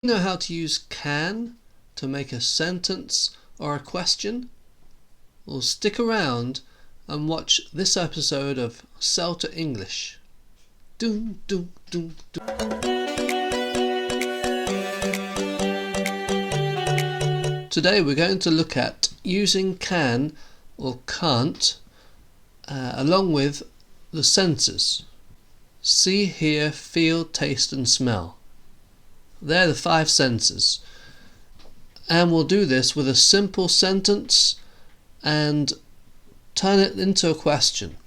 You know how to use can to make a sentence or a question? Well, stick around and watch this episode of Celta English. Doom, doom, doom, doom. Today we're going to look at using can or can't along with the senses. See, hear, feel, taste and smell. They're the 5 senses. And we'll do this with a simple sentence and turn it into a question.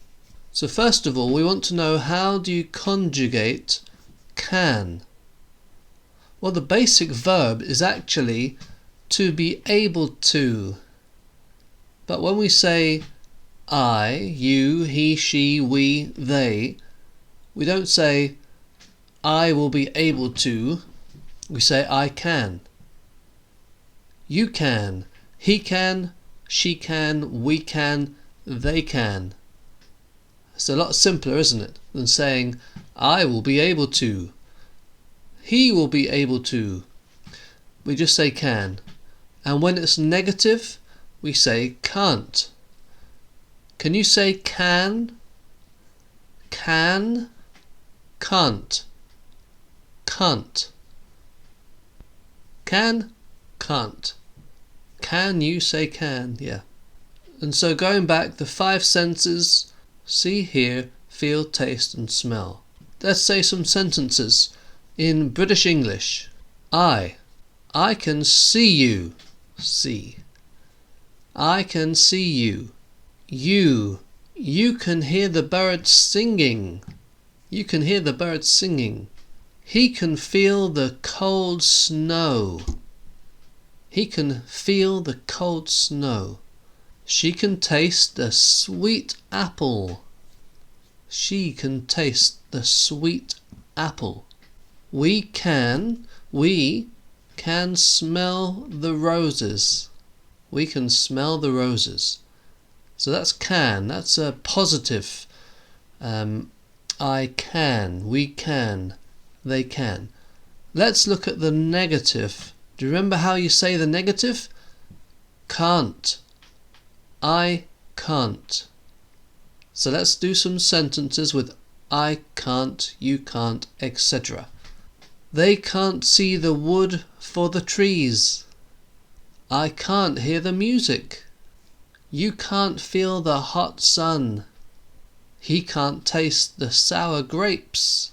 So first of all, we want to know, how do you conjugate can? Well, the basic verb is actually to be able to. But when we say I, you, he, she, we, they, we don't say I will be able to. We say I can. You can. He can. She can. We can. They can. It's a lot simpler, isn't it, than saying I will be able to. He will be able to. We just say can. And when it's negative, we say can't. Can you say can? Can. Can't. Can't. Can. Can't. Can you say can? Yeah. And so going back, the 5 senses: see, hear, feel, taste and smell. Let's say some sentences in British English. I can see you. See. I can see you. You can hear the birds singing. You can hear the birds singing. He can feel the cold snow. He can feel the cold snow. She can taste the sweet apple. She can taste the sweet apple. We can smell the roses. We can smell the roses. So that's can. That's a positive. I can. We can. They can. Let's look at the negative. Do you remember how you say the negative? Can't. I can't. So let's do some sentences with I can't, you can't, etc. They can't see the wood for the trees. I can't hear the music. You can't feel the hot sun. He can't taste the sour grapes.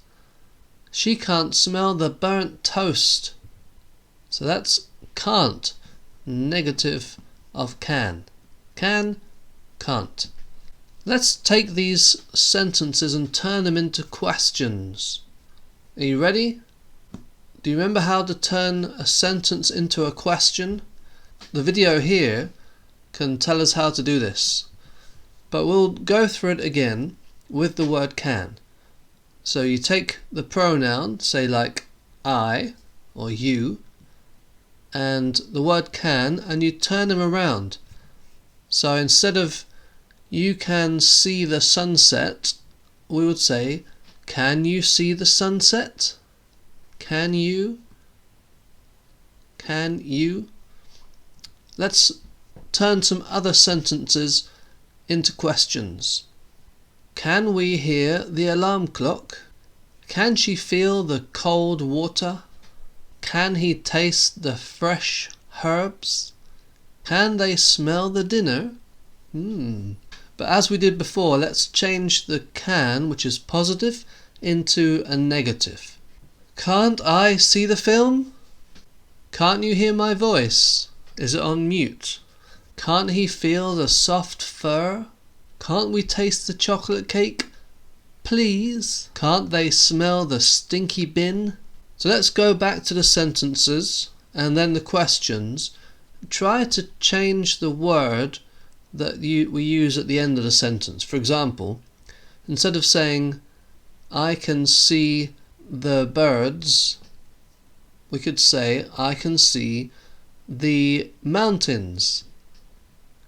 She can't smell the burnt toast. So that's can't, negative of can. Can, can't. Let's take these sentences and turn them into questions. Are you ready? Do you remember how to turn a sentence into a question? The video here can tell us how to do this, but we'll go through it again with the word can. So you take the pronoun, say like I or you, and the word can, and you turn them around. So instead of you can see the sunset, we would say, can you see the sunset? Can you? Can you? Let's turn some other sentences into questions. Can we hear the alarm clock? Can she feel the cold water? Can he taste the fresh herbs? Can they smell the dinner? But as we did before, let's change the can, which is positive, into a negative. Can't I see the film? Can't you hear my voice? Is it on mute? Can't he feel the soft fur? Can't we taste the chocolate cake? Please? Can't they smell the stinky bin? So let's go back to the sentences and then the questions. Try to change the word that we use at the end of the sentence. For example, instead of saying I can see the birds, we could say I can see the mountains.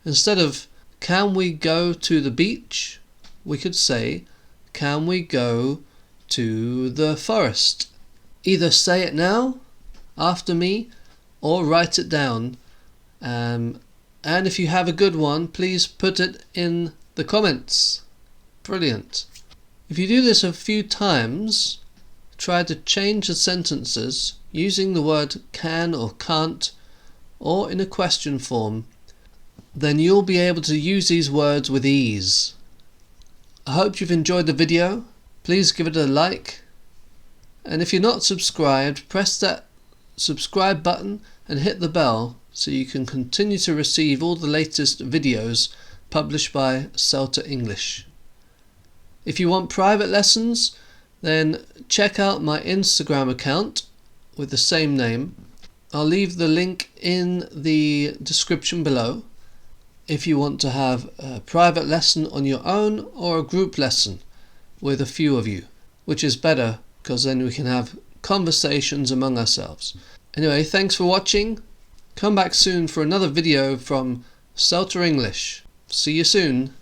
Instead of can we go to the beach, we could say can we go to the forest. Either say it now after me or write it down. And if you have a good one, please put it in the comments. Brilliant. If you do this a few times, try to change the sentences using the word can or can't or in a question form. Then you'll be able to use these words with ease. I hope you've enjoyed the video. Please give it a like. And if you're not subscribed, press that subscribe button and hit the bell so you can continue to receive all the latest videos published by Celta English. If you want private lessons, then check out my Instagram account with the same name. I'll leave the link in the description below if you want to have a private lesson on your own or a group lesson with a few of you, which is better because then we can have conversations among ourselves. Anyway, thanks for watching. Come back soon for another video from Celta English. See you soon.